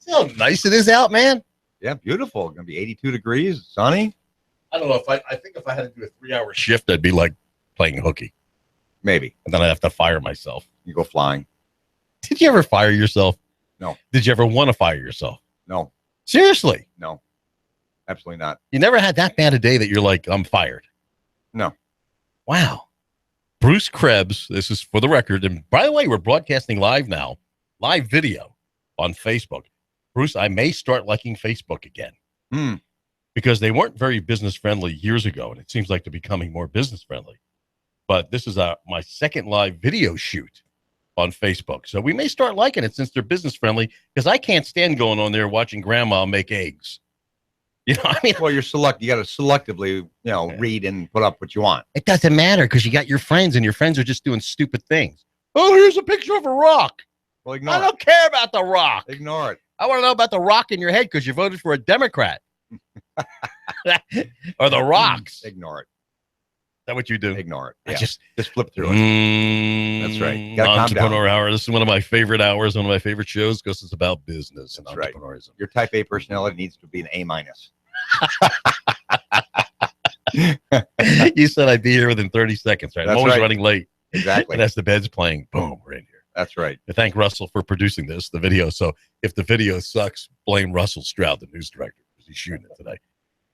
See how nice it is out, man? Yeah, beautiful. Going to be 82 degrees, sunny. I don't know. I think if I had to do a 3-hour shift, I'd be like playing hooky. Maybe. And then I'd have to fire myself. You go flying. Did you ever fire yourself? No. Did you ever want to fire yourself? No. Seriously? No. Absolutely not. You never had that bad a day that you're like, I'm fired? No. Wow. Bruce Krebs, this is for the record. And by the way, we're broadcasting live now, live video on Facebook. Bruce, I may start liking Facebook again. Because they weren't very business friendly years ago, and it seems like they're becoming more business friendly. But this is my second live video shoot on Facebook. So we may start liking it since they're business friendly, because I can't stand going on there watching grandma make eggs. You know, I mean, well, you got to selectively, read and put up what you want. It doesn't matter because you got your friends, and your friends are just doing stupid things. Oh, here's a picture of a rock. Well, ignore I don't care about the rock. Ignore it. I want to know about the rock in your head because you voted for a Democrat. Or the rocks. Ignore it. Is that what you do? Ignore it. Yeah. Just flip through it. That's right. You gotta Entrepreneur Hour. This is one of my favorite hours, one of my favorite shows, because it's about business and entrepreneurism. Right. Your type A personality needs to be an A-. You said I'd be here within 30 seconds, right? I'm always running late. Exactly. And as the bed's playing, boom, we're in here. That's right. I thank Russell for producing the video. So if the video sucks, blame Russell Stroud, the news director, because he's shooting it today.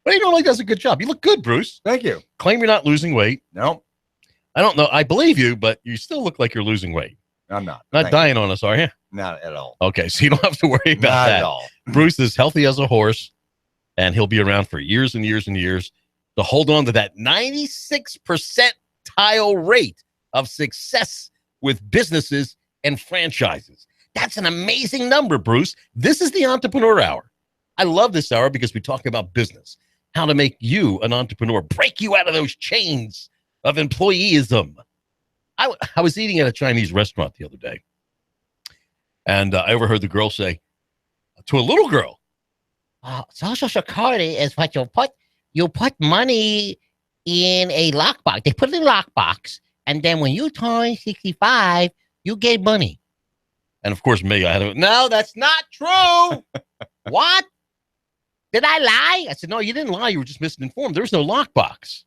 But he normally does a good job. You look good, Bruce. Thank you. Claim you're not losing weight. No. I don't know. I believe you, but you still look like you're losing weight. I'm not. Not dying on us, are you? Not at all. Okay, so you don't have to worry about that. Not at all. Bruce is healthy as a horse, and he'll be around for years and years and years to hold on to that 96 percentile rate of success with businesses and franchises. That's an amazing number, Bruce. This is the Entrepreneur Hour. I love this hour because we talk about business, how to make you an entrepreneur, break you out of those chains of employeeism. I was eating at a Chinese restaurant the other day, and I overheard the girl say to a little girl, Social Security is what you put money in a lockbox. They put it in a lockbox, and then when you turn 65, you get money. And of course, me, I had to, no, that's not true. What? Did I lie? I said, no, you didn't lie. You were just misinformed. There's no lockbox.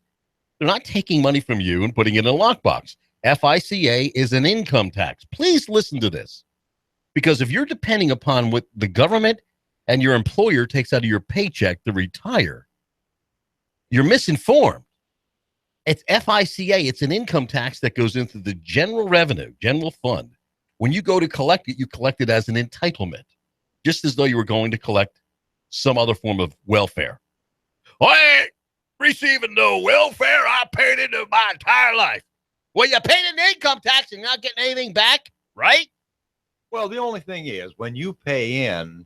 They're not taking money from you and putting it in a lockbox. FICA is an income tax. Please listen to this. Because if you're depending upon what the government and your employer takes out of your paycheck to retire, you're misinformed. It's FICA. It's an income tax that goes into the general revenue, general fund. When you go to collect it, you collect it as an entitlement, just as though you were going to collect some other form of welfare. I ain't receiving no welfare. I paid into my entire life. Well, you paid an income tax and you're not getting anything back, right? Well, the only thing is when you pay in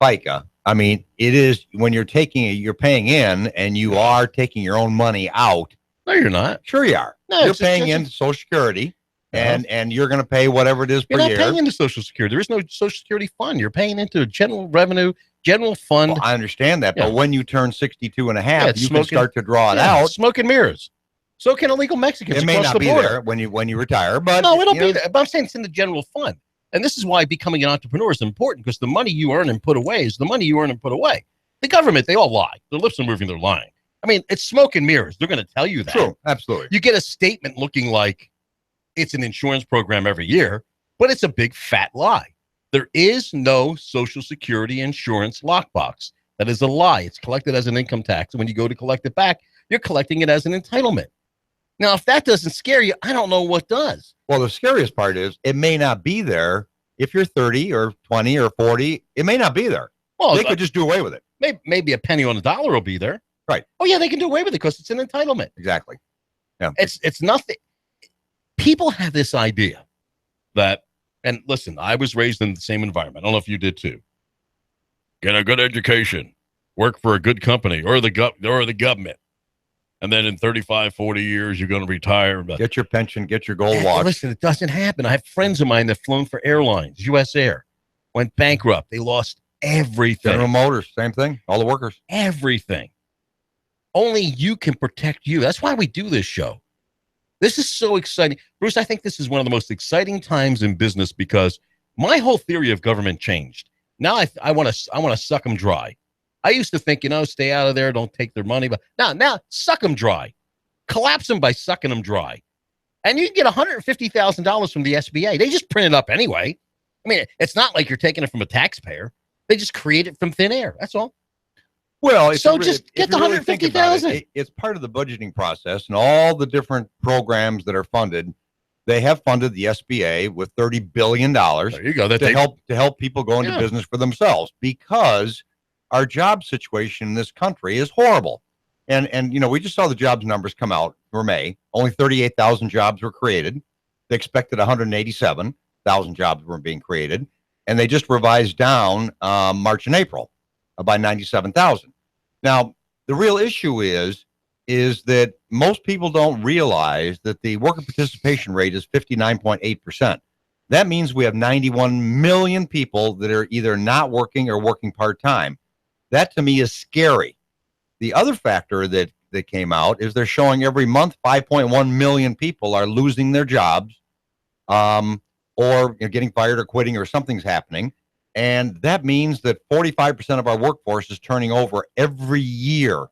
FICA, I mean, it is when you're paying in and you are taking your own money out. No, you're not. Sure you are. No, you're paying in Social Security. And you're going to pay whatever it is per year. You're not paying into Social Security. There is no Social Security fund. You're paying into a general revenue, general fund. Well, I understand that. But when you turn 62 and a half, you can start to draw it out. Smoke and mirrors. So can illegal Mexicans. It may not be there when you retire. But no, it'll be there. But I'm saying it's in the general fund. And this is why becoming an entrepreneur is important, because the money you earn and put away is the money you earn and put away. The government, they all lie. Their lips are moving, they're lying. I mean, it's smoke and mirrors. They're going to tell you that. True, absolutely. You get a statement looking like it's an insurance program every year, but it's a big fat lie. There is no Social Security insurance lockbox. That is a lie. It's collected as an income tax. And when you go to collect it back, you're collecting it as an entitlement. Now, if that doesn't scare you, I don't know what does. Well, the scariest part is it may not be there. If you're 30 or 20 or 40, it may not be there. Well, they could just do away with it. Maybe a penny on a dollar will be there. Right. Oh, yeah, they can do away with it because it's an entitlement. Exactly. Yeah. It's nothing. People have this idea that, and listen, I was raised in the same environment. I don't know if you did too. Get a good education, work for a good company or the government. And then in 35, 40 years, you're going to retire. Get your pension, get your gold watch. Listen, it doesn't happen. I have friends of mine that have flown for airlines, U.S. Air, went bankrupt. They lost everything. General Motors, same thing. All the workers. Everything. Only you can protect you. That's why we do this show. This is so exciting. Bruce, I think this is one of the most exciting times in business because My whole theory of government changed. Now I want to suck them dry. I used to think, stay out of there, don't take their money. But now suck them dry. Collapse them by sucking them dry. And you can get $150,000 from the SBA. They just print it up anyway. I mean, it's not like you're taking it from a taxpayer. They just create it from thin air. That's all. Well, just get the $150,000. It's part of the budgeting process, and all the different programs that are funded. They have funded the SBA with $30 billion there you go. to help people go into business for themselves, because our job situation in this country is horrible. And we just saw the jobs numbers come out for May. Only 38,000 jobs were created. They expected 187,000 jobs were being created, and they just revised down March and April by 97,000. Now, the real issue is that most people don't realize that the worker participation rate is 59.8%. That means we have 91 million people that are either not working or working part-time. That to me is scary. The other factor that came out is they're showing every month 5.1 million people are losing their jobs, or getting fired or quitting, or something's happening. And that means that 45% of our workforce is turning over every year.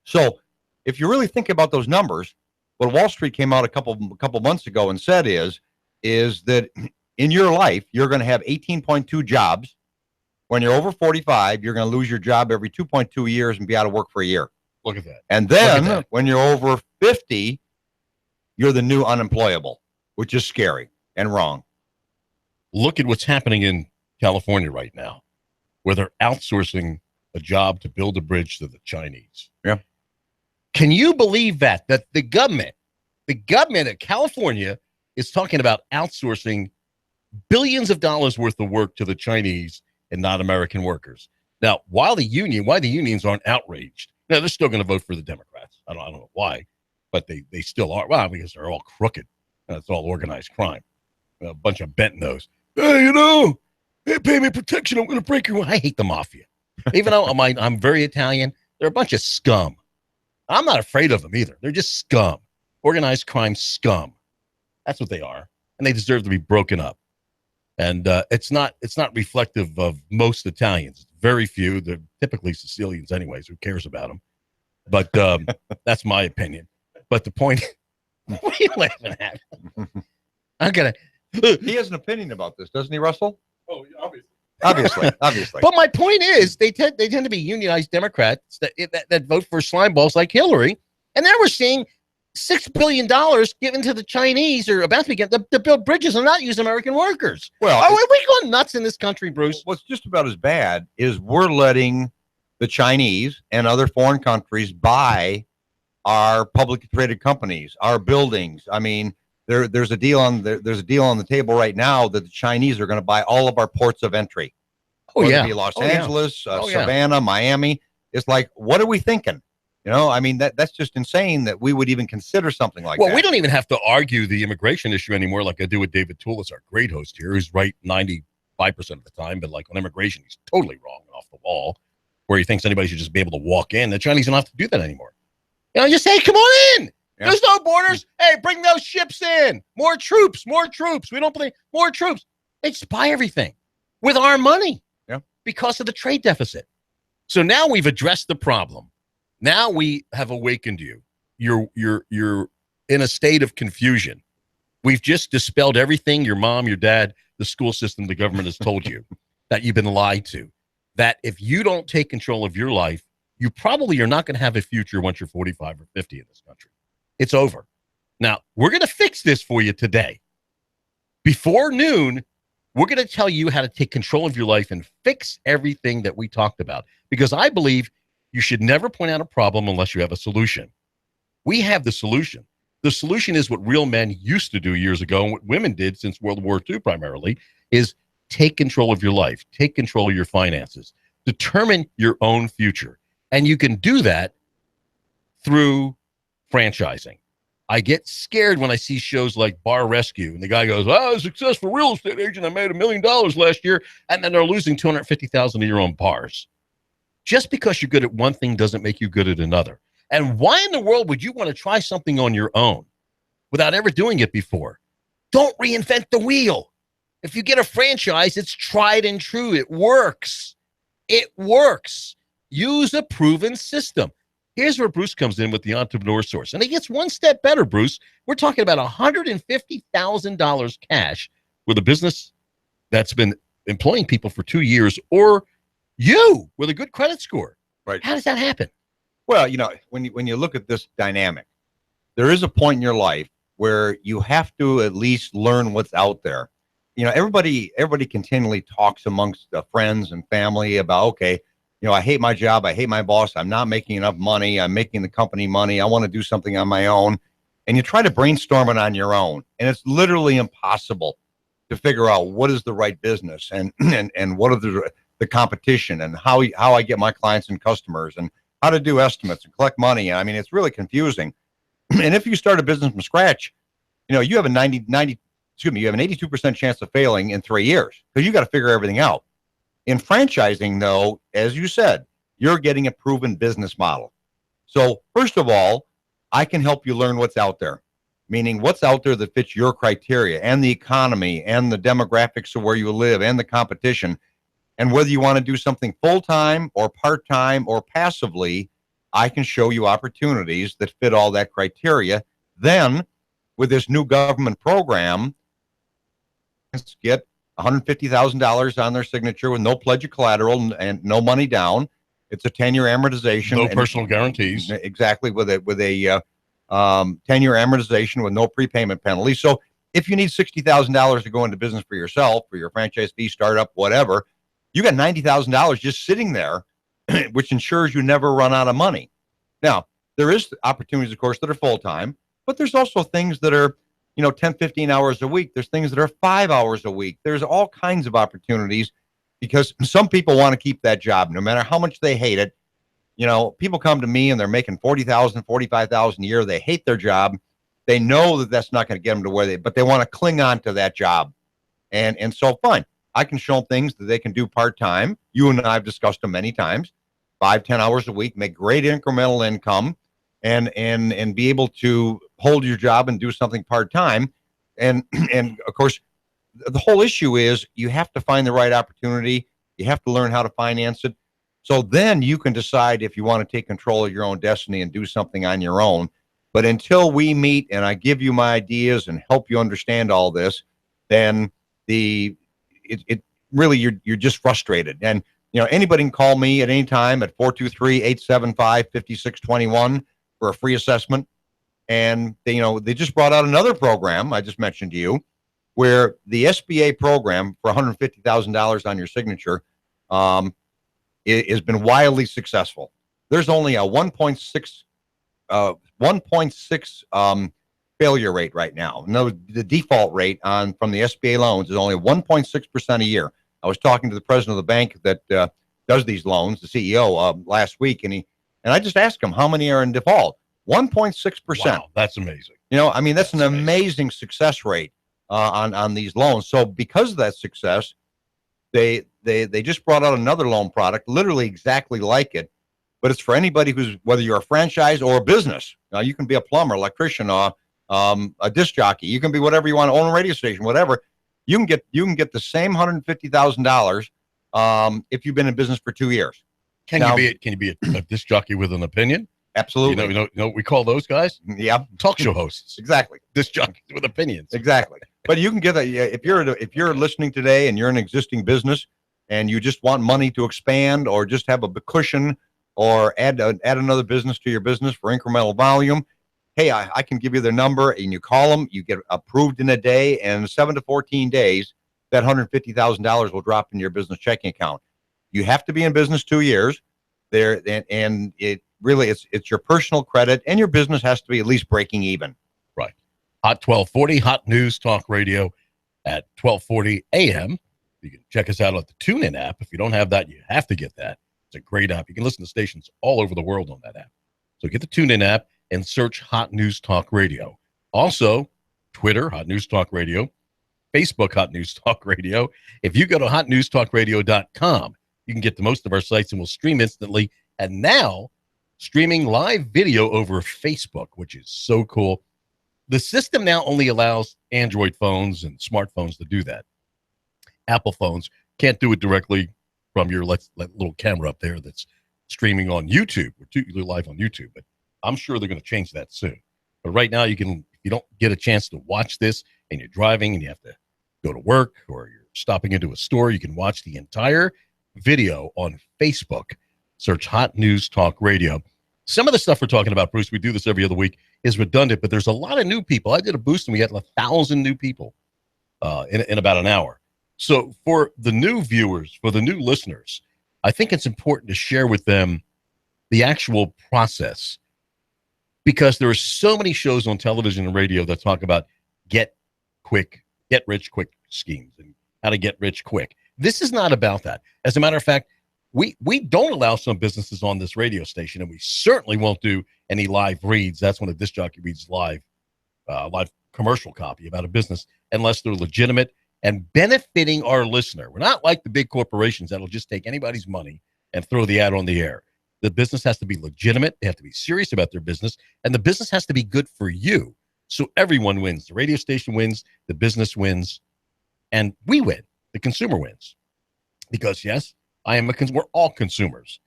So if you really think about those numbers, what Wall Street came out a couple months ago and said is that in your life, you're going to have 18.2 jobs. When you're over 45, you're going to lose your job every 2.2 years and be out of work for a year. Look at that. And then when you're over 50, you're the new unemployable, which is scary and wrong. Look at what's happening in California right now, where they're outsourcing a job to build a bridge to the Chinese. Yeah. Can you believe that the government of California is talking about outsourcing billions of dollars worth of work to the Chinese and not American workers? Now, why the unions aren't outraged? Now, they're still going to vote for the Democrats. I don't know why, but they still are. Well, because they're all crooked. It's all organized crime. A bunch of bent-nosed. Hey, they pay me protection. I'm going to break your. I hate the mafia. Even though I'm very Italian, they're a bunch of scum. I'm not afraid of them either. They're just scum. Organized crime scum. That's what they are. And they deserve to be broken up. And it's not reflective of most Italians. Very few. They're typically Sicilians anyways. Who cares about them? But that's my opinion. But the point, what are you laughing at? I'm going to. He has an opinion about this, doesn't he, Russell? Oh, obviously. Obviously. But my point is, they tend to be unionized Democrats that vote for slime balls like Hillary. And now we're seeing $6 billion given to the Chinese, or about to be given, to build bridges and not use American workers. Well, are we going nuts in this country, Bruce? What's just about as bad is we're letting the Chinese and other foreign countries buy our publicly traded companies, our buildings. I mean, there's a deal on the table right now that the Chinese are going to buy all of our ports of entry. Whether it be Los Angeles, Savannah, Miami. It's like, what are we thinking? I mean, that's just insane that we would even consider something like that. Well, we don't even have to argue the immigration issue anymore like I do with David Tulis, our great host here, who's right 95% of the time. But like on immigration, he's totally wrong and off the wall, where he thinks anybody should just be able to walk in. The Chinese don't have to do that anymore. Just say, come on in. Yeah. There's no borders. Hey, bring those ships in. More troops. We don't believe more troops. They just buy everything with our money because of the trade deficit. So now we've addressed the problem. Now we have awakened you. You're in a state of confusion. We've just dispelled everything your mom, your dad, the school system, the government has told you that you've been lied to. That if you don't take control of your life, you probably are not going to have a future once you're 45 or 50 in this country. It's over. Now, we're going to fix this for you today. Before noon, we're going to tell you how to take control of your life and fix everything that we talked about. Because I believe you should never point out a problem unless you have a solution. We have the solution. The solution is what real men used to do years ago, and what women did since World War II primarily, is take control of your life, take control of your finances, determine your own future. And you can do that through franchising. I get scared when I see shows like Bar Rescue, and the guy goes, I was a successful real estate agent. I made $1 million last year, and then they're losing $250,000 a year on bars. Just because you're good at one thing doesn't make you good at another. And why in the world would you want to try something on your own without ever doing it before? Don't reinvent the wheel. If you get a franchise, it's tried and true. It works. It works. Use a proven system. Here's where Bruce comes in with the Entrepreneur Source. And it gets one step better, Bruce. We're talking about $150,000 cash with a business that's been employing people for 2 years, or you with a good credit score. Right. How does that happen? Well, when you look at this dynamic, there is a point in your life where you have to at least learn what's out there. Everybody continually talks amongst friends and family about, okay, I hate my job. I hate my boss. I'm not making enough money. I'm making the company money. I want to do something on my own. And you try to brainstorm it on your own. And it's literally impossible to figure out what is the right business and what are the competition and how I get my clients and customers and how to do estimates and collect money. I mean, it's really confusing. And if you start a business from scratch, you have you have an 82% chance of failing in 3 years because you got to figure everything out. In franchising, though, as you said, you're getting a proven business model. So first of all, I can help you learn what's out there, meaning what's out there that fits your criteria and the economy and the demographics of where you live and the competition. And whether you want to do something full-time or part-time or passively, I can show you opportunities that fit all that criteria. Then with this new government program, get $150,000 on their signature with no pledge of collateral and no money down. It's a 10-year amortization. No personal guarantees. Exactly, with a 10-year amortization with no prepayment penalty. So if you need $60,000 to go into business for yourself, for your franchise fee, startup, whatever, you got $90,000 just sitting there, which ensures you never run out of money. Now, there is opportunities, of course, that are full-time, but there's also things that are 10, 15 hours a week. There's things that are 5 hours a week. There's all kinds of opportunities because some people want to keep that job no matter how much they hate it. People come to me and they're making $40,000, $45,000 a year. They hate their job. They know that that's not going to get them to but they want to cling on to that job. And so fine. I can show them things that they can do part-time. You and I have discussed them many times, 5-10 hours a week, make great incremental income and be able to hold your job and do something part-time. And of course, the whole issue is you have to find the right opportunity. You have to learn how to finance it. So then you can decide if you want to take control of your own destiny and do something on your own. But until we meet and I give you my ideas and help you understand all this, then it really, you're just frustrated. And, anybody can call me at any time at 423-875-5621 for a free assessment. And they just brought out another program I just mentioned to you where the SBA program for $150,000 on your signature has been wildly successful. There's only a 1.6 failure rate right now. No, the default rate from the SBA loans is only 1.6% a year. I was talking to the president of the bank that does these loans, the CEO, last week, and I just asked him how many are in default. 1.6%. Wow, that's amazing. That's an amazing success rate on these loans. So because of that success, they just brought out another loan product, literally exactly like it, but it's for anybody whether you're a franchise or a business. Now you can be a plumber, electrician, a disc jockey. You can be whatever you want, own a radio station, whatever. You can get the same $150,000 if you've been in business for 2 years. Can you be a disc jockey with an opinion? Absolutely. You know what we call those guys? Yeah. Talk show hosts. Exactly. Disc jockeys with opinions. Exactly. But you can get if you're listening today and you're an existing business and you just want money to expand or just have a cushion or add another business to your business for incremental volume, hey, I can give you their number and you call them, you get approved in a day, and in 7 to 14 days, that $150,000 will drop in your business checking account. You have to be in business 2 years there, and it really it's your personal credit, and your business has to be at least breaking even. Right. Hot 1240, Hot News Talk Radio at 1240 a.m. You can check us out on the TuneIn app. If you don't have that, you have to get that. It's a great app. You can listen to stations all over the world on that app. So get the TuneIn app and search Hot News Talk Radio. Also, Twitter, Hot News Talk Radio, Facebook, Hot News Talk Radio. If you go to hotnewstalkradio.com, you can get to most of our sites and we'll stream instantly. And now, streaming live video over Facebook, which is so cool. The system now only allows Android phones and smartphones to do that. Apple phones. Can't do it directly from your little camera up there that's streaming on YouTube. We're live on YouTube, but I'm sure they're going to change that soon. But right now, if you don't get a chance to watch this and you're driving and you have to go to work or you're stopping into a store, you can watch the entire video on Facebook. Search Hot News Talk Radio. Some of the stuff we're talking about, Bruce, we do this every other week, is redundant, but there's a lot of new people. I did a boost and we had 1,000 new people in about an hour. So for the new viewers, for the new listeners, I think it's important to share with them the actual process, because there are so many shows on television and radio that talk about get rich quick schemes and how to get rich quick. This is not about that. As a matter of fact, we don't allow some businesses on this radio station, and we certainly won't do any live reads. That's when a disc jockey reads live commercial copy about a business, unless they're legitimate and benefiting our listener. We're not like the big corporations that'll just take anybody's money and throw the ad on the air. The business has to be legitimate. They have to be serious about their business, and the business has to be good for you. So everyone wins. The radio station wins, the business wins, and we win. The consumer wins. Because, yes, we're all consumers.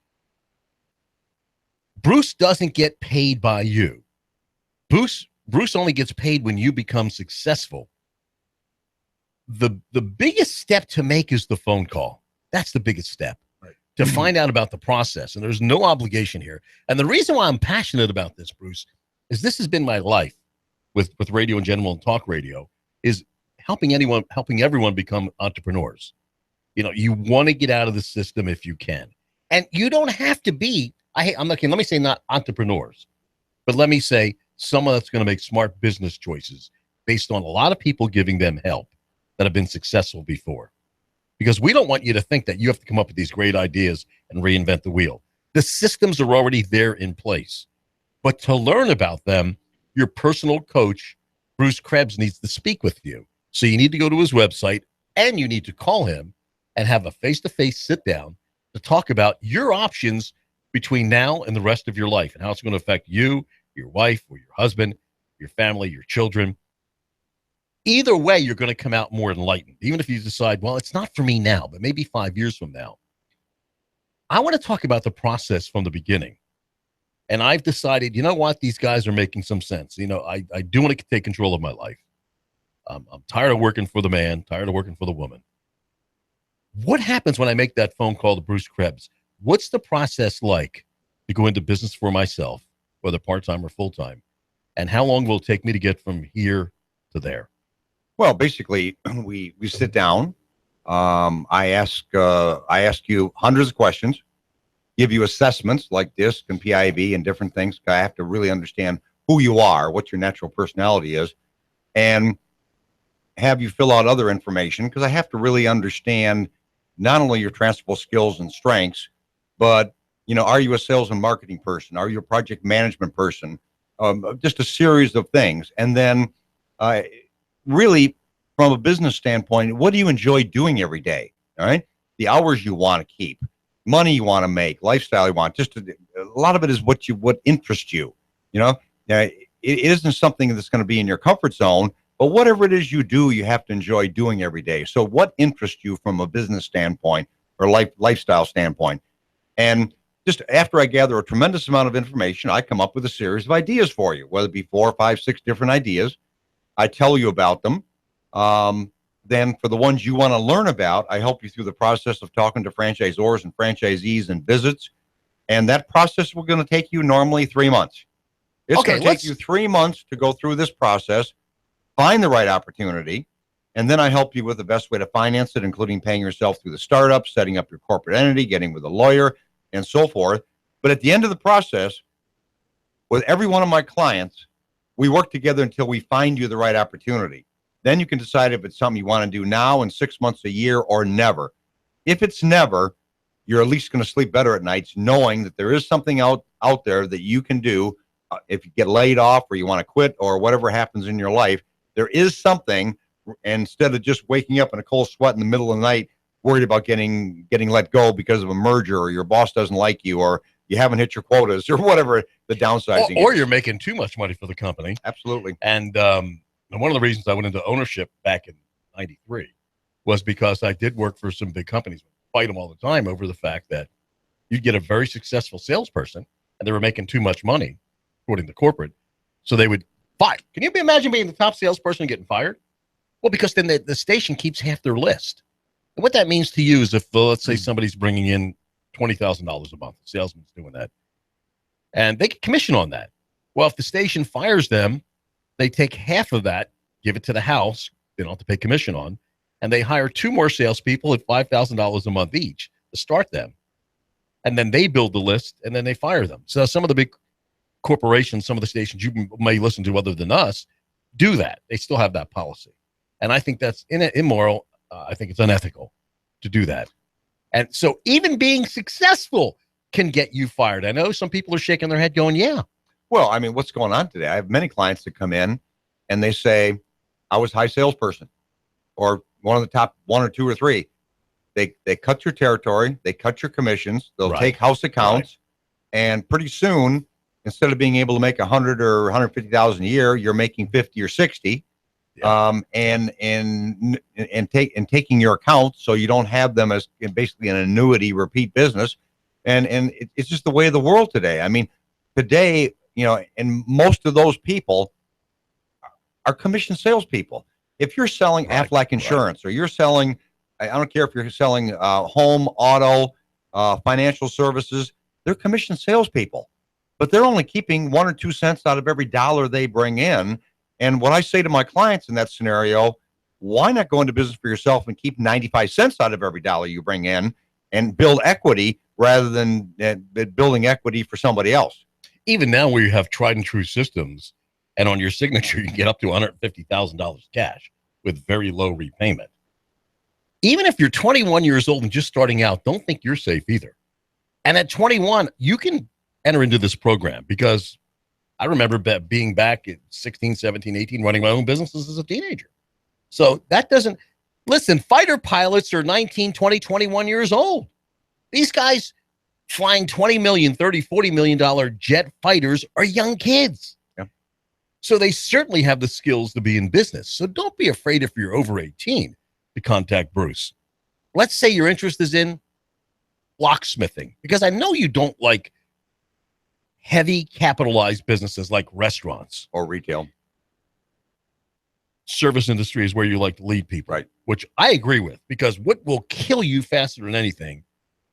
Bruce doesn't get paid by you. Bruce only gets paid when you become successful. The biggest step to make is the phone call. That's the biggest step. Right. To find out about the process. And there's no obligation here. And the reason why I'm passionate about this, Bruce, is this has been my life with radio in general and talk radio, is helping everyone become entrepreneurs. You know, you want to get out of the system if you can. And you don't have to be, let me say not entrepreneurs, but let me say someone that's going to make smart business choices based on a lot of people giving them help that have been successful before. Because we don't want you to think that you have to come up with these great ideas and reinvent the wheel. The systems are already there in place. But to learn about them, your personal coach, Bruce Krebs, needs to speak with you. So you need to go to his website and you need to call him and have a face-to-face sit down to talk about your options between now and the rest of your life and how it's going to affect you, your wife, or your husband, your family, your children. Either way, you're going to come out more enlightened, even if you decide, well, it's not for me now, but maybe 5 years from now. I want to talk about the process from the beginning. And I've decided, you know what? These guys are making some sense. You know, I do want to take control of my life. I'm tired of working for the man, tired of working for the woman. What happens when I make that phone call to Bruce Krebs? What's the process like to go into business for myself, whether part-time or full-time? And how long will it take me to get from here to there? Well, basically, we sit down. I ask you hundreds of questions, give you assessments like DISC and PIV and different things. I have to really understand who you are, what your natural personality is, and have you fill out other information, because I have to really understand not only your transferable skills and strengths, but, you know, are you a sales and marketing person? Are you a project management person? Just a series of things. And then really, from a business standpoint, what do you enjoy doing every day? All right. The hours you want to keep, money you want to make, lifestyle you want. Just a lot of it is what interests you. You know, it isn't something that's going to be in your comfort zone, but whatever it is you do, you have to enjoy doing every day. So what interests you from a business standpoint or lifestyle standpoint? And just after I gather a tremendous amount of information, I come up with a series of ideas for you, whether it be 4, 5, 6 different ideas. I tell you about them. Then for the ones you want to learn about, I help you through the process of talking to franchisors and franchisees and visits. And that process will going to take you normally 3 months. It's going to take you 3 months to go through this process, find the right opportunity, and then I help you with the best way to finance it, including paying yourself through the startup, setting up your corporate entity, getting with a lawyer, and so forth. But at the end of the process, with every one of my clients, we work together until we find you the right opportunity. Then you can decide if it's something you want to do now, in 6 months, a year, or never. If it's never, you're at least going to sleep better at nights knowing that there is something out there that you can do. If you get laid off or you want to quit or whatever happens in your life, there is something, instead of just waking up in a cold sweat in the middle of the night, worried about getting let go because of a merger, or your boss doesn't like you, or you haven't hit your quotas, or whatever the downsizing or is. You're making too much money for the company. Absolutely. And one of the reasons I went into ownership back in '93 was because I did work for some big companies, fight them all the time over the fact that you'd get a very successful salesperson and they were making too much money, according to corporate. So they would fire. Can you imagine being the top salesperson and getting fired? Well, because then the station keeps half their list. And what that means to you is if, let's say, somebody's bringing in $20,000 a month, the salesman's doing that, and they get commission on that. Well, if the station fires them, they take half of that, give it to the house, they don't have to pay commission on, and they hire 2 more salespeople at $5,000 a month each to start them. And then they build the list, and then they fire them. So some of the big corporations, some of the stations you may listen to other than us, do that. They still have that policy. And I think that's immoral. I think it's unethical to do that. And so even being successful can get you fired. I know some people are shaking their head going, yeah. Well, I mean, what's going on today? I have many clients that come in and they say, I was high salesperson, or one of the top 1 or 2 or 3. They cut your territory, they cut your commissions, they'll take house accounts, and pretty soon, instead of being able to make 100 or 150,000 a year, you're making 50 or 60. And taking your accounts, so you don't have them as basically an annuity repeat business, and it's just the way of the world today. I mean, today, and most of those people are commission salespeople. If you're selling Aflac insurance, or you're selling, I don't care if you're selling home, auto, financial services, they're commission salespeople, but they're only keeping 1 or 2 cents out of every dollar they bring in. And what I say to my clients in that scenario, why not go into business for yourself and keep 95 cents out of every dollar you bring in and build equity rather than building equity for somebody else? Even now where you have tried and true systems, and on your signature, you can get up to $150,000 cash with very low repayment. Even if you're 21 years old and just starting out, don't think you're safe either. And at 21, you can enter into this program, because I remember being back at 16, 17, 18, running my own businesses as a teenager. So that doesn't, listen, fighter pilots are 19, 20, 21 years old. These guys flying $20 million, $30, $40 million jet fighters are young kids. Yeah. So they certainly have the skills to be in business. So don't be afraid if you're over 18 to contact Bruce. Let's say your interest is in locksmithing, because I know you don't like heavy capitalized businesses like restaurants or retail. Service industry is where you like to lead people, right? Which I agree with, because what will kill you faster than anything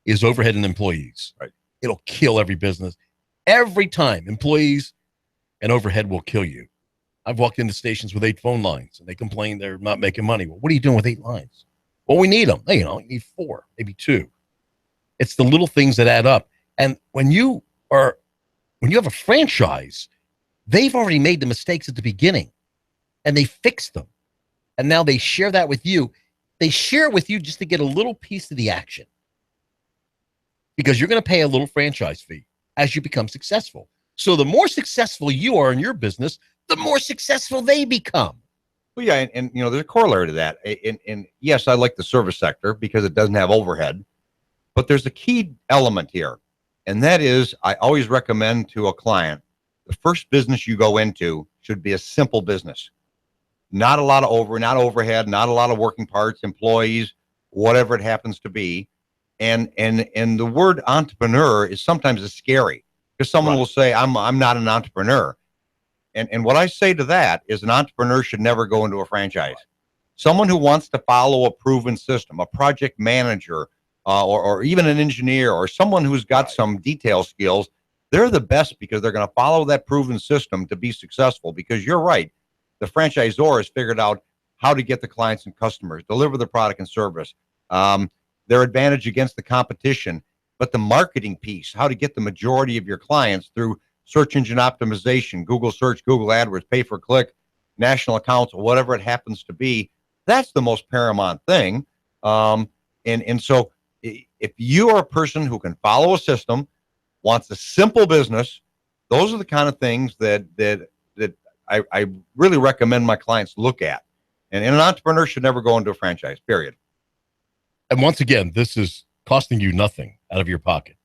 is overhead and employees. Right. It'll kill every business. Every time, employees and overhead will kill you. I've walked into stations with 8 phone lines and they complain they're not making money. Well, what are you doing with 8 lines? Well, we need them. You need 4, maybe 2. It's the little things that add up. And when you have a franchise, they've already made the mistakes at the beginning and they fixed them. And now they share that with you. They share it with you just to get a little piece of the action, because you're going to pay a little franchise fee as you become successful. So the more successful you are in your business, the more successful they become. Well, yeah. And there's a corollary to that. And yes, I like the service sector because it doesn't have overhead, but there's a key element here. And that is, I always recommend to a client, the first business you go into should be a simple business. Not a lot of overhead, not a lot of working parts, employees, whatever it happens to be. And the word entrepreneur is sometimes scary, because someone will say, I'm not an entrepreneur. And what I say to that is, an entrepreneur should never go into a franchise. Someone who wants to follow a proven system, a project manager, or even an engineer, or someone who's got some detail skills, they're the best, because they're going to follow that proven system to be successful. Because you're right, the franchisor has figured out how to get the clients and customers, deliver the product and service, their advantage against the competition, but the marketing piece, how to get the majority of your clients through search engine optimization, Google search, Google AdWords, pay per click, national accounts, whatever it happens to be. That's the most paramount thing. And so if you are a person who can follow a system, wants a simple business, those are the kind of things that I really recommend my clients look at. And an entrepreneur should never go into a franchise, period. And once again, this is costing you nothing out of your pocket,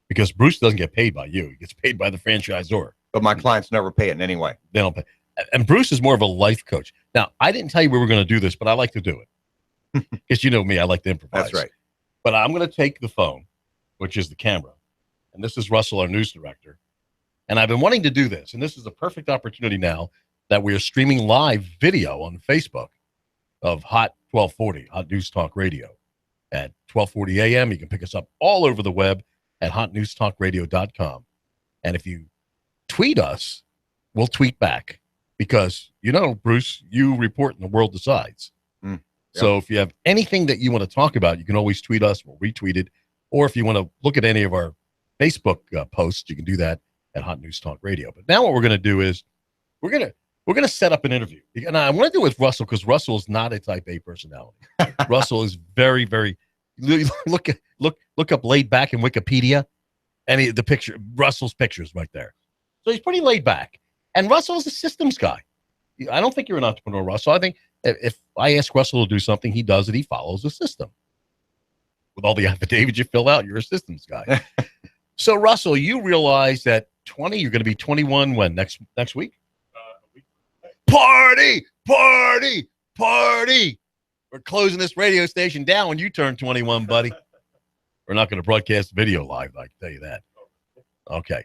because Bruce doesn't get paid by you. He gets paid by the franchisor. But my clients never pay it in any way. They don't pay. And Bruce is more of a life coach. Now, I didn't tell you we were going to do this, but I like to do it. Because you know me, I like to improvise. That's right. But I'm going to take the phone, which is the camera, and this is Russell, our news director. And I've been wanting to do this, and this is a perfect opportunity now that we are streaming live video on Facebook of Hot 1240, Hot News Talk Radio. At 12:40 a.m., you can pick us up all over the web at hotnewstalkradio.com. And if you tweet us, we'll tweet back because, you know, Bruce, you report and the world decides. Yep. So if you have anything that you want to talk about, you can always tweet us. We'll retweet it. Or if you want to look at any of our Facebook posts, you can do that at Hot News Talk Radio. But now what we're going to do is we're going to set up an interview. And I want to do it with Russell because Russell is not a type A personality. Russell is very, very, look up laid back in Wikipedia. And the picture, Russell's picture is right there. So he's pretty laid back. And Russell is a systems guy. I don't think you're an entrepreneur, Russell. I think if I ask Russell to do something, he does it. He follows the system. With all the affidavits you fill out, you're a systems guy. So, Russell, you realize that you're going to be 21 when? Next week? A week. Party! We're closing this radio station down when you turn 21, buddy. We're not going to broadcast video live, I can tell you that. Okay.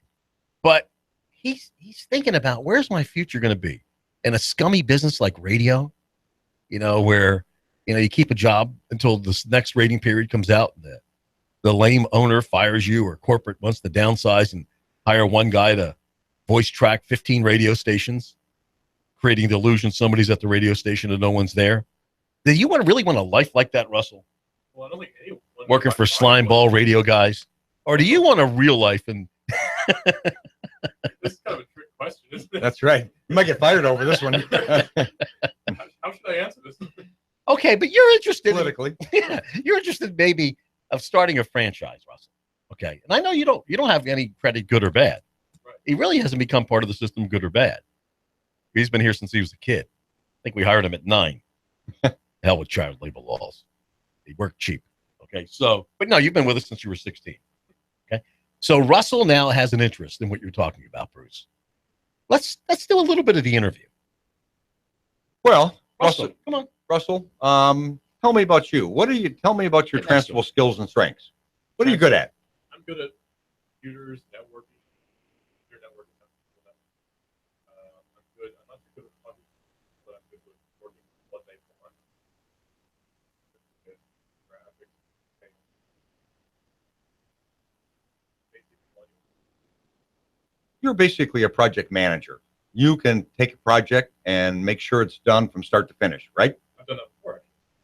But he's thinking about, where's my future going to be? In a scummy business like radio, you know, where, you know, you keep a job until this next rating period comes out and the lame owner fires you, or corporate wants to downsize and hire one guy to voice track 15 radio stations, creating the illusion somebody's at the radio station and no one's there. Do you really want a life like that, Russell? Well, I don't think anyone Working for slime ball radio guys? Or do you want a real life? And This is kind of a trick question, isn't it? That's right. You might get fired over this one. How should I answer this? okay, but you're interested Politically. You're interested maybe of starting a franchise, Russell. Okay. And I know you don't have any credit, good or bad. Right. He really hasn't become part of the system, good or bad. He's been here since he was a kid. I think we hired him at 9. Hell with child labor laws. He worked cheap. Okay. So, but no, you've been with us since you were 16. Okay. So Russell now has an interest in what you're talking about, Bruce. Let's do a little bit of the interview. Well, Russell, come on. Russell, tell me about you. Tell me about your transferable skills and strengths. What are you good at? I'm good at computers, networking, computer networking. I'm not too good with money, but I'm good with working with what they want. Graphics, You're basically a project manager. You can take a project and make sure it's done from start to finish, right? I've done that before.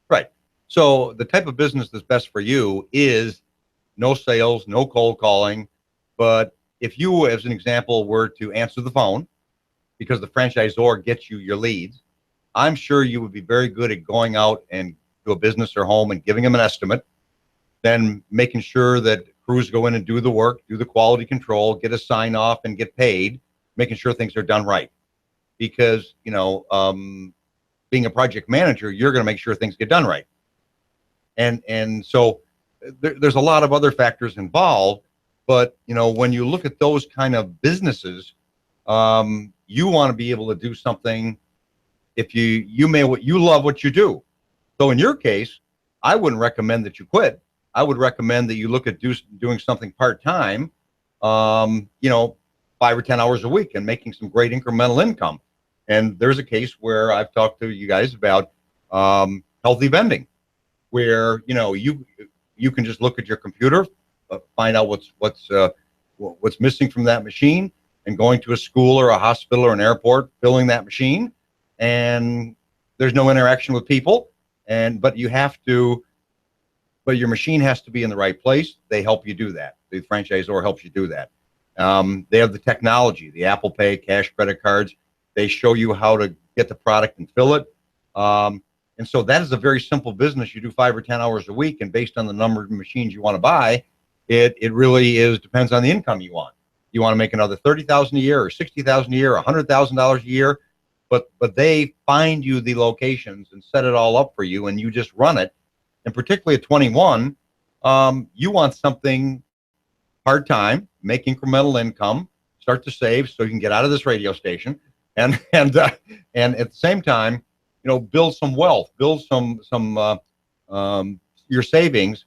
Right. So the type of business that's best for you is no sales, no cold calling. But if you, as an example, were to answer the phone because the franchisor gets you your leads, I'm sure you would be very good at going out and to a business or home and giving them an estimate, then making sure that crews go in and do the work, do the quality control, get a sign off and get paid, making sure things are done right. Because, you know, being a project manager, you're going to make sure things get done right. And so there's a lot of other factors involved. But, you know, when you look at those kind of businesses, you want to be able to do something if you love what you do. So in your case, I wouldn't recommend that you quit. I would recommend that you look at doing something part-time, you know, 5 or 10 hours a week and making some great incremental income. And there's a case where I've talked to you guys about healthy vending, where, you know, you can just look at your computer, find out what's missing from that machine, and going to a school or a hospital or an airport, filling that machine, and there's no interaction with people. But your machine has to be in the right place. They help you do that. The franchisor helps you do that. They have the technology, the Apple Pay, cash, credit cards. They show you how to get the product and fill it. And so that is a very simple business. You do 5 or 10 hours a week, and based on the number of machines you want to buy, it really depends on the income you want. You want to make another $30,000 a year or $60,000 a year, $100,000 a year, but they find you the locations and set it all up for you, and you just run it. And particularly at 21, you want something part-time, make incremental income, start to save so you can get out of this radio station, and at the same time, you know, build some wealth, build some your savings,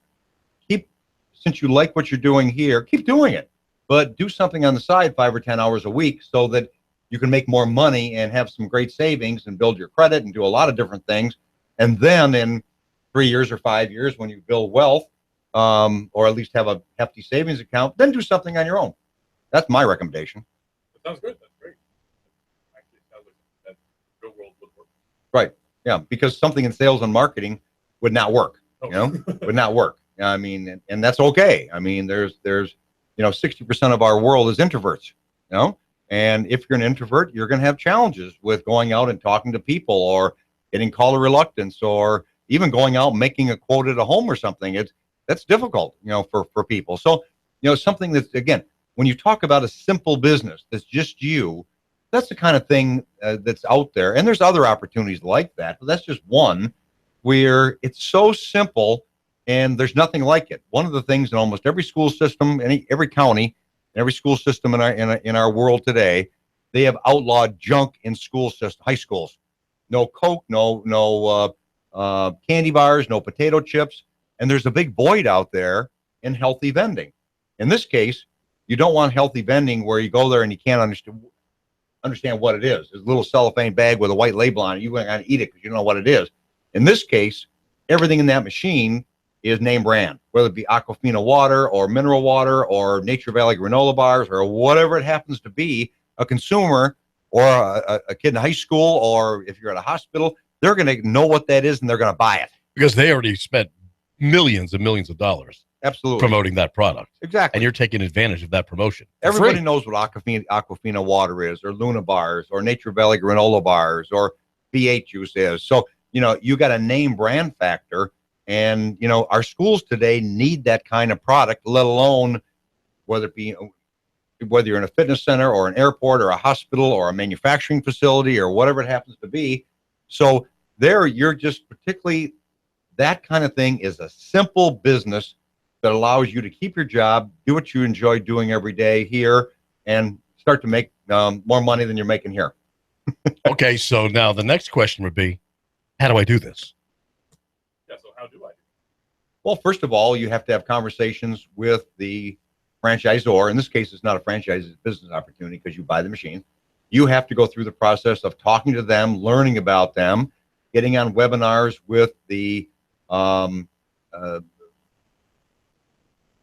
since you like what you're doing here, keep doing it, but do something on the side 5 or 10 hours a week so that you can make more money and have some great savings and build your credit and do a lot of different things. And then in 3 years or 5 years, when you build wealth, or at least have a hefty savings account, then do something on your own. That's my recommendation. That sounds good. That's great. Actually, it sounds like that real world would work. Right. Yeah. Because something in sales and marketing would not work, would not work. I mean, and that's okay. I mean, there's 60% of our world is introverts, and if you're an introvert, you're going to have challenges with going out and talking to people or getting caller reluctance or even going out and making a quote at a home or something. That's difficult, for people. So, something that's, again, when you talk about a simple business that's just you, that's the kind of thing that's out there. And there's other opportunities like that, but that's just one where it's so simple and there's nothing like it. One of the things in almost every school system, every county, every school system in our world today, they have outlawed junk in high schools. No Coke, no candy bars, no potato chips, and there's a big void out there in healthy vending. In this case, you don't want healthy vending where you go there and you can't understand what it is. There's a little cellophane bag with a white label on it. You ain't gonna eat it because you don't know what it is. In this case, everything in that machine is name brand, whether it be Aquafina water or mineral water or Nature Valley granola bars or whatever it happens to be. A consumer or a kid in high school, or if you're at a hospital, they're going to know what that is and they're going to buy it. Because they already spent millions and millions of dollars absolutely promoting that product. Exactly. And you're taking advantage of that promotion. Everybody knows what Aquafina water is, or Luna bars, or Nature Valley granola bars, or V8 juice is. So, you got a name brand factor. And, our schools today need that kind of product, let alone whether you're in a fitness center or an airport or a hospital or a manufacturing facility or whatever it happens to be. So you're just particularly, that kind of thing is a simple business that allows you to keep your job, do what you enjoy doing every day here, and start to make more money than you're making here. Okay, so now the next question would be, how do I do this? Yeah, so how do I do it? Well, first of all, you have to have conversations with the franchisor. In this case, it's not a franchise, it's a business opportunity because you buy the machine. You have to go through the process of talking to them, learning about them, getting on webinars with the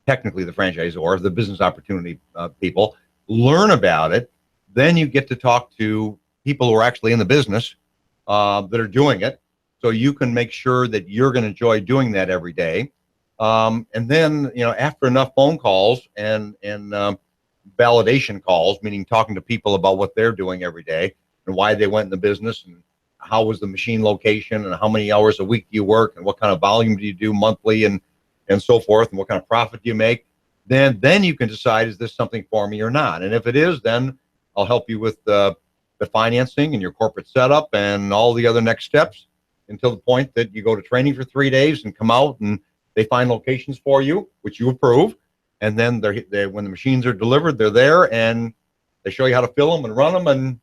technically the franchisor, the business opportunity people, learn about it. Then you get to talk to people who are actually in the business that are doing it. So you can make sure that you're going to enjoy doing that every day. And then, after enough phone calls and validation calls, meaning talking to people about what they're doing every day and why they went in the business and how was the machine location and how many hours a week do you work and what kind of volume do you do monthly and so forth and what kind of profit do you make, then you can decide, is this something for me or not? And if it is, then I'll help you with the financing and your corporate setup and all the other next steps until the point that you go to training for 3 days and come out and they find locations for you, which you approve. And then when the machines are delivered, they're there and they show you how to fill them and run them. And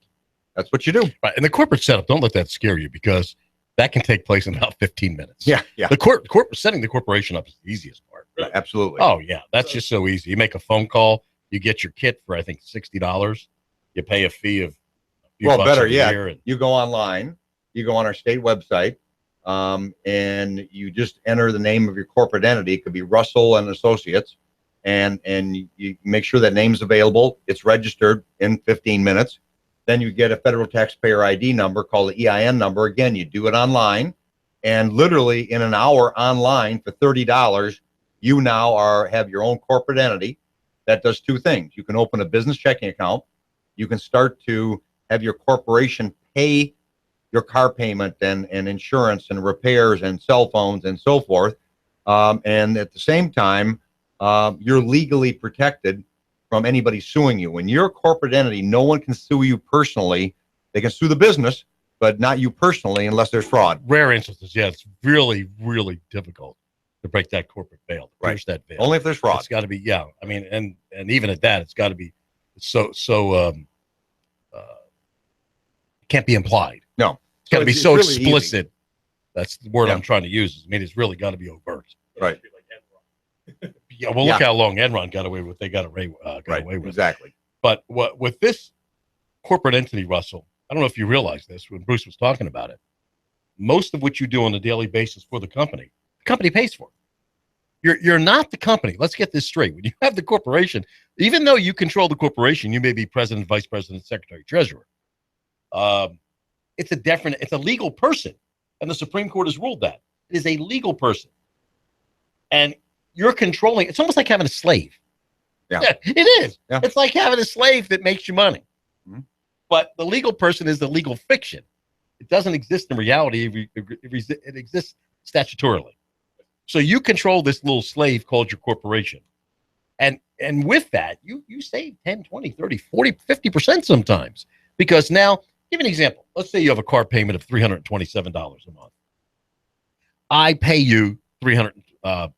that's what you do. Right. And the corporate setup, don't let that scare you because that can take place in about 15 minutes. Yeah. The setting the corporation up is the easiest part. Yeah, absolutely. Oh, yeah. That's just so easy. You make a phone call. You get your kit for, I think, $60. You pay a fee of better yet, you go online. You go on our state website, and you just enter the name of your corporate entity. It could be Russell and Associates, and you make sure that name's available. It's registered in 15 minutes. Then you get a federal taxpayer ID number called the EIN number. Again, you do it online, and literally in an hour online for $30, you now have your own corporate entity that does two things. You can open a business checking account. You can start to have your corporation pay your car payment and insurance and repairs and cell phones and so forth. And at the same time, you're legally protected from anybody suing you. When you're a corporate entity, no one can sue you personally. They can sue the business, but not you personally unless there's fraud. Rare instances, yeah. It's really, really difficult to break that corporate veil, to pierce that veil. Only if there's fraud. It's got to be, yeah. I mean, and even at that, it's got to be so can't be implied. No. It's got to be so explicit That's the word Yeah. I'm trying to use. I mean, it's really got to be overt. Right. Yeah, well, look how long Enron got away with. They got away with. Exactly. But what with this corporate entity, Russell, I don't know if you realize this when Bruce was talking about it. Most of what you do on a daily basis for the company pays for it. You're not the company. Let's get this straight. When you have the corporation, even though you control the corporation, you may be president, vice president, secretary, treasurer. It's a legal person, and the Supreme Court has ruled that it is a legal person, and you're controlling. It's almost like having a slave. Yeah, it is. Yeah. It's like having a slave that makes you money. Mm-hmm. But the legal person is the legal fiction. It doesn't exist in reality. It exists statutorily. So you control this little slave called your corporation. And with that, you save 10, 20, 30, 40, 50% sometimes. Because now, give an example. Let's say you have a car payment of $327 a month. I pay you $327 for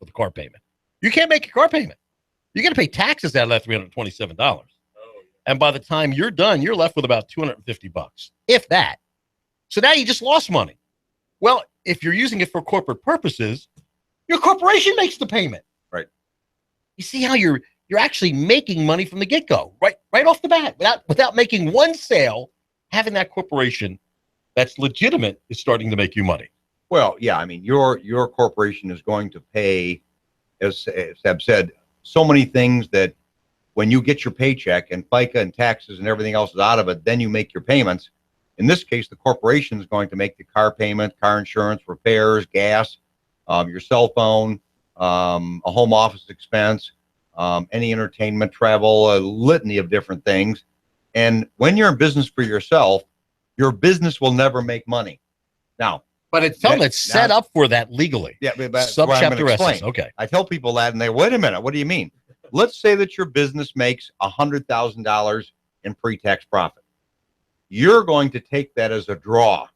the car payment. You can't make a car payment. You're going to pay taxes out of that $327. And by the time you're done, you're left with about $250, if that. So now you just lost money. Well, if you're using it for corporate purposes, your corporation makes the payment. Right. You see how you're actually making money from the get-go, right off the bat, without making one sale. Having that corporation that's legitimate is starting to make you money. Well, yeah, I mean, your corporation is going to pay, as Seb said, so many things that when you get your paycheck and FICA and taxes and everything else is out of it, then you make your payments. In this case, the corporation is going to make the car payment, car insurance, repairs, gas, your cell phone, a home office expense, any entertainment, travel, a litany of different things. And when you're in business for yourself, your business will never make money. Now, but it's set up for that legally. Yeah, but Subchapter S. Okay. I tell people that, and they wait a minute. What do you mean? Let's say that your business makes $100,000 in pre-tax profit. You're going to take that as a draw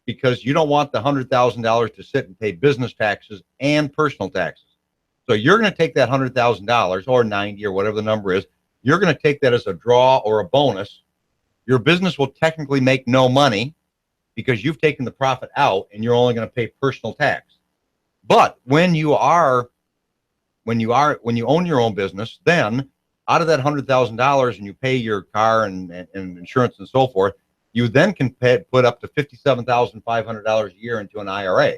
because you don't want the $100,000 to sit and pay business taxes and personal taxes. So you're going to take that $100,000 or 90 or whatever the number is. You're going to take that as a draw or a bonus. Your business will technically make no money because you've taken the profit out and you're only going to pay personal tax. But when you own your own business, then out of that $100,000 and you pay your car and insurance and so forth, you then can put up to $57,500 a year into an IRA.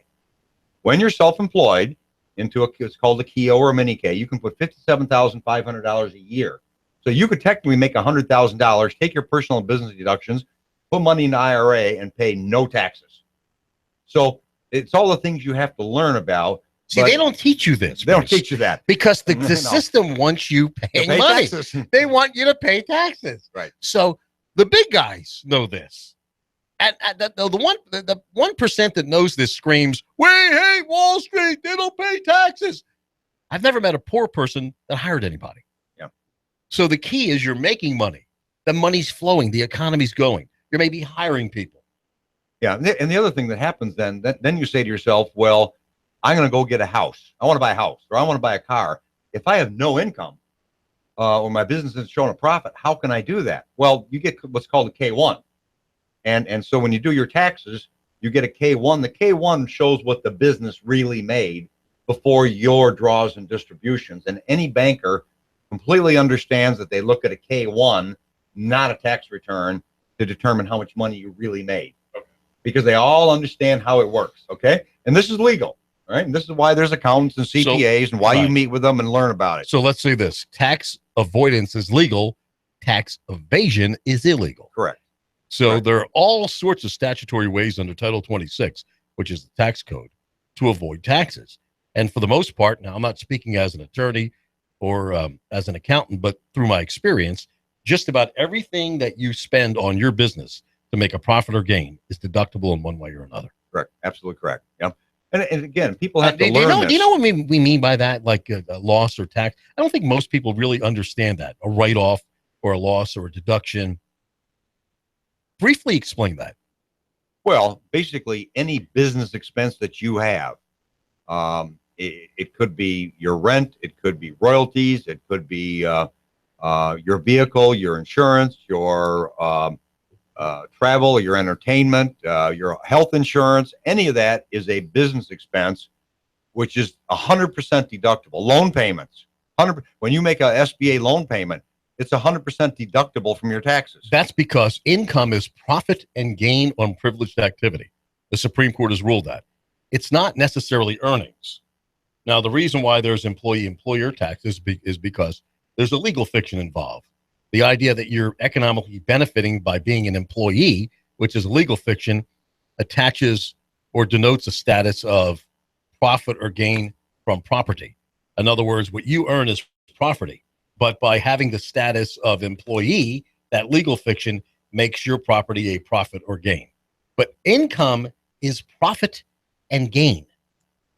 When you're self-employed, it's called a KEO or a mini K, you can put $57,500 a year. So you could technically make $100,000, take your personal and business deductions, put money in the IRA, and pay no taxes. So it's all the things you have to learn about. See, they don't teach you this. They don't teach you that. Because the system wants you paying money. Taxes. They want you to pay taxes. Right. So the big guys know this. And the 1% that knows this screams, "We hate Wall Street. They don't pay taxes." I've never met a poor person that hired anybody. Yeah. So the key is you're making money. The money's flowing. The economy's going. You're maybe hiring people. Yeah. And the other thing that happens then you say to yourself, well, I'm going to go get a house. I want to buy a house or I want to buy a car. If I have no income or my business isn't showing a profit, how can I do that? Well, you get what's called a K1. And so when you do your taxes, you get a K1. The K1 shows what the business really made before your draws and distributions. And any banker completely understands that they look at a K1, not a tax return, to determine how much money you really made. Okay. Because they all understand how it works. Okay. And this is legal. Right. And this is why there's accountants and CPAs and why you meet with them and learn about it. So let's say this: tax avoidance is legal, tax evasion is illegal. Correct. So there are all sorts of statutory ways under Title 26, which is the tax code, to avoid taxes. And for the most part, now I'm not speaking as an attorney or as an accountant, but through my experience, just about everything that you spend on your business to make a profit or gain is deductible in one way or another. Correct. Absolutely correct. Yeah. And again, people have to learn this. Do you know what we mean by that, like a loss or tax? I don't think most people really understand that, a write-off or a loss or a deduction. Briefly explain that. Well, basically, any business expense that you have, it could be your rent, it could be royalties, it could be your vehicle, your insurance, your travel, your entertainment, your health insurance, any of that is a business expense, which is 100% deductible. Loan payments, 100. When you make a SBA loan payment, it's 100% deductible from your taxes. That's because income is profit and gain on privileged activity. The Supreme Court has ruled that. It's not necessarily earnings. Now, the reason why there's employee-employer taxes is because there's a legal fiction involved. The idea that you're economically benefiting by being an employee, which is a legal fiction, attaches or denotes a status of profit or gain from property. In other words, what you earn is property. But by having the status of employee, that legal fiction makes your property a profit or gain. But income is profit and gain.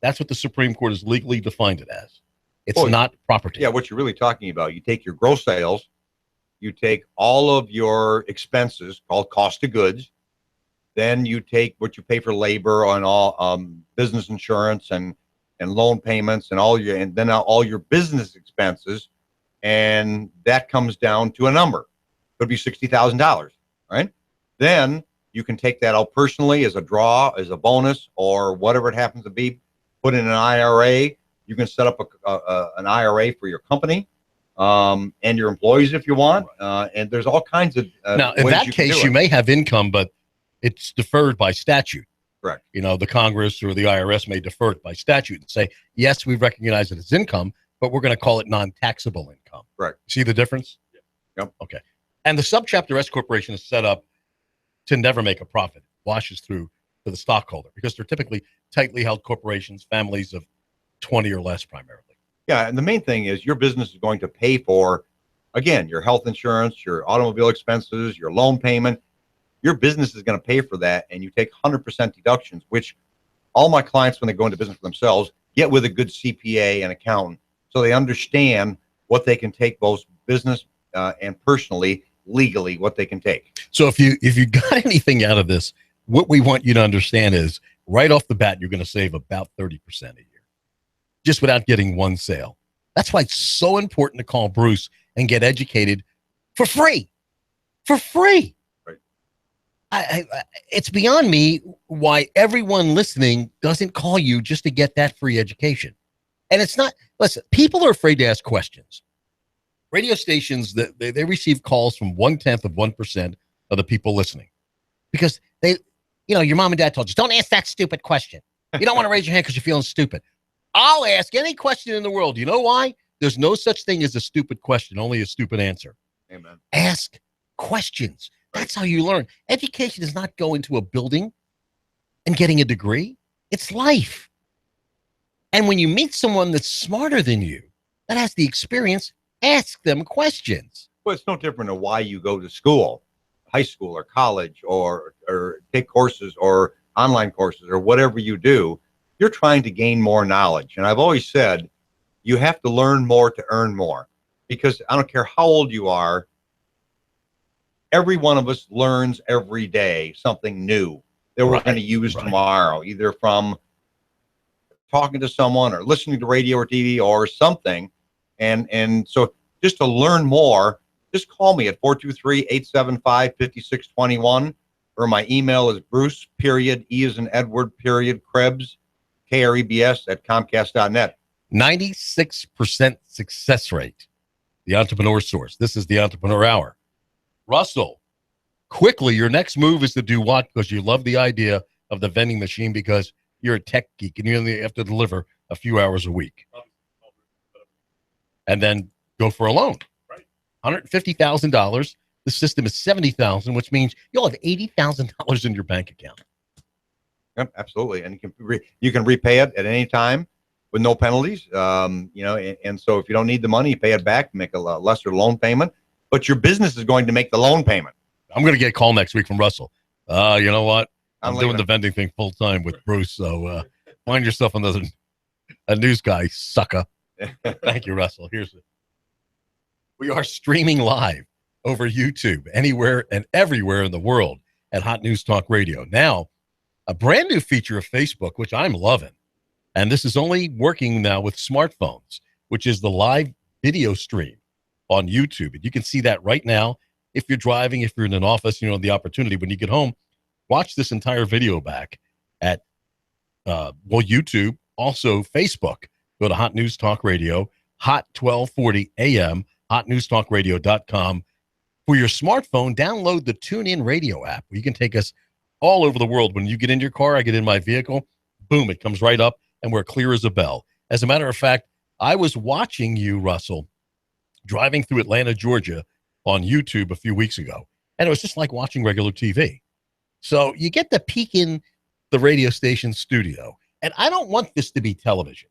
That's what the Supreme Court has legally defined it as. It's not property. Yeah, what you're really talking about, you take your gross sales, you take all of your expenses called cost of goods, then you take what you pay for labor on all business insurance and loan payments and then all your business expenses, and that comes down to a number. Could be $60,000, right? Then you can take that out personally as a draw, as a bonus, or whatever it happens to be. Put in an IRA. You can set up an IRA for your company and your employees if you want. And there's all kinds of now, in that case, you may have income, but it's deferred by statute. Correct. You know, the Congress or the IRS may defer it by statute and say, yes, we recognize it as income, but we're going to call it non-taxable income. Right. See the difference? Yep. Okay. And the subchapter S corporation is set up to never make a profit. Washes through to the stockholder because they're typically tightly held corporations, families of 20 or less primarily. Yeah, and the main thing is your business is going to pay for, again, your health insurance, your automobile expenses, your loan payment. Your business is going to pay for that, and you take 100% deductions, which all my clients, when they go into business for themselves, get with a good CPA and accountant, so they understand what they can take both business and personally, legally, what they can take. So if you got anything out of this, what we want you to understand is right off the bat, you're going to save about 30% a year, just without getting one sale. That's why it's so important to call Bruce and get educated for free. For free. Right. It's beyond me why everyone listening doesn't call you just to get that free education. And it's not, listen, people are afraid to ask questions. Radio stations, they receive calls from 0.1% of the people listening because your mom and dad told you, don't ask that stupid question. You don't want to raise your hand because you're feeling stupid. I'll ask any question in the world. You know why? There's no such thing as a stupid question, only a stupid answer. Amen. Ask questions. That's how you learn. Education is not going to a building and getting a degree. It's life. And when you meet someone that's smarter than you, that has the experience, ask them questions. Well, it's no different than why you go to school, high school or college, or take courses or online courses or whatever you do. You're trying to gain more knowledge. And I've always said you have to learn more to earn more, because I don't care how old you are. Every one of us learns every day something new that we're going to use tomorrow, either from talking to someone or listening to radio or TV or something. And so just to learn more, just call me at 423-875-5621, or my email is Bruce, E as in Edward, Krebs, KREBS @Comcast.net. 96% success rate. The Entrepreneur Source. This is the Entrepreneur Hour. Russell, quickly, your next move is to do what? Because you love the idea of the vending machine because you're a tech geek and you only have to deliver a few hours a week. And then go for a loan. Right. $150,000. The system is $70,000, which means you'll have $80,000 in your bank account. Yep, absolutely. And you can repay it at any time with no penalties. And so if you don't need the money, you pay it back, make a lesser loan payment. But your business is going to make the loan payment. I'm going to get a call next week from Russell. You know what? I'm doing leaving. the vending thing full time with Bruce. So find yourself a news guy, sucker. Thank you, Russell. We are streaming live over YouTube, anywhere and everywhere in the world at Hot News Talk Radio. Now, a brand new feature of Facebook, which I'm loving. And this is only working now with smartphones, which is the live video stream on YouTube. And you can see that right now. if you're driving, if you're in an office, the opportunity when you get home, watch this entire video back at, YouTube, also Facebook. Go to Hot News Talk Radio, Hot 1240 AM, hotnewstalkradio.com. For your smartphone, download the TuneIn Radio app. You can take us all over the world. When you get in your car, I get in my vehicle, boom, it comes right up, and we're clear as a bell. As a matter of fact, I was watching you, Russell, driving through Atlanta, Georgia on YouTube a few weeks ago, and it was just like watching regular TV. So you get to peek in the radio station studio, and I don't want this to be television.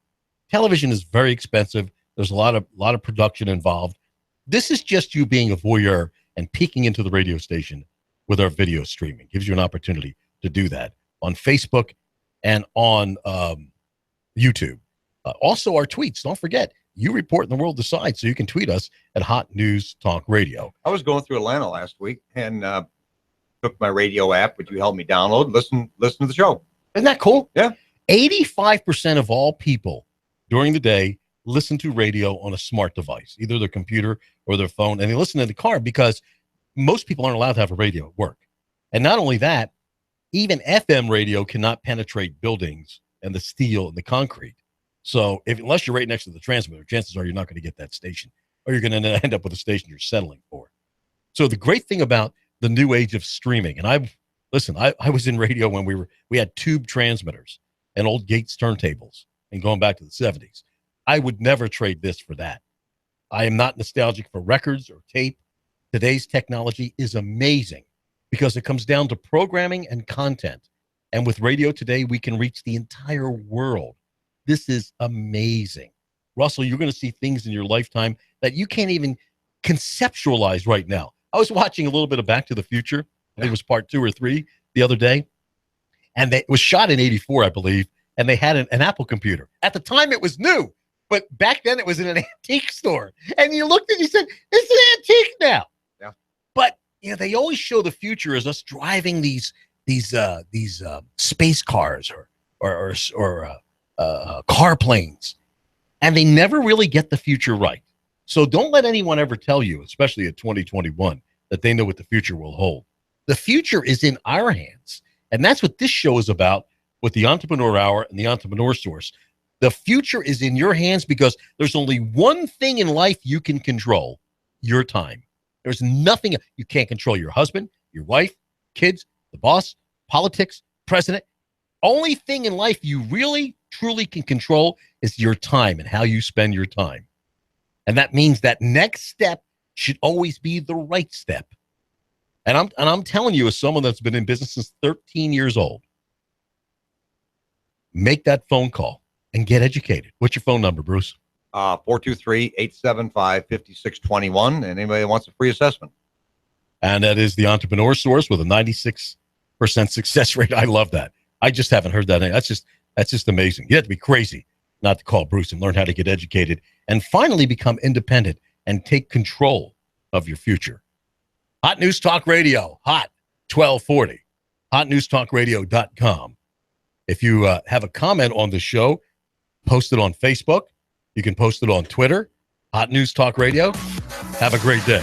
Television is very expensive. There's a lot of production involved. This is just you being a voyeur and peeking into the radio station with our video streaming. Gives you an opportunity to do that on Facebook and on YouTube. Also, our tweets. Don't forget, you report and the world decides, so you can tweet us at Hot News Talk Radio. I was going through Atlanta last week and took my radio app, which you helped me download, listen to the show. Isn't that cool? Yeah. 85% of all people during the day listen to radio on a smart device, either their computer or their phone, and they listen in the car because most people aren't allowed to have a radio at work. And not only that, even FM radio cannot penetrate buildings and the steel and the concrete. So unless you're right next to the transmitter, chances are you're not going to get that station, or you're going to end up with a station you're settling for. So the great thing about the new age of streaming, and I was in radio when we had tube transmitters and old Gates turntables, and going back to the 70s. I would never trade this for that. I am not nostalgic for records or tape. Today's technology is amazing because it comes down to programming and content. And with radio today, we can reach the entire world. This is amazing. Russell, you're going to see things in your lifetime that you can't even conceptualize right now. I was watching a little bit of Back to the Future. I think it was part 2 or 3 the other day. And it was shot in 84, I believe. And they had an Apple computer. At the time, it was new. But back then, it was in an antique store. And you looked and you said, it's an antique now. Yeah. But they always show the future as us driving these space cars or car planes. And they never really get the future right. So don't let anyone ever tell you, especially at 2021, that they know what the future will hold. The future is in our hands. And that's what this show is about with the Entrepreneur Hour and the Entrepreneur Source. The future is in your hands because there's only one thing in life you can control: your time. There's nothing. You can't control your husband, your wife, kids, the boss, politics, president. Only thing in life you really, truly can control is your time and how you spend your time. And that means that next step should always be the right step. And I'm telling you, as someone that's been in business since 13 years old, make that phone call and get educated. What's your phone number, Bruce? 423-875-5621. And anybody that wants a free assessment. And that is the Entrepreneur Source with a 96% success rate. I love that. I just haven't heard that. That's just amazing. You have to be crazy not to call Bruce and learn how to get educated and finally become independent and take control of your future. Hot News Talk Radio, Hot 1240, hotnewstalkradio.com. If you have a comment on the show, post it on Facebook. You can post it on Twitter, Hot News Talk Radio. Have a great day.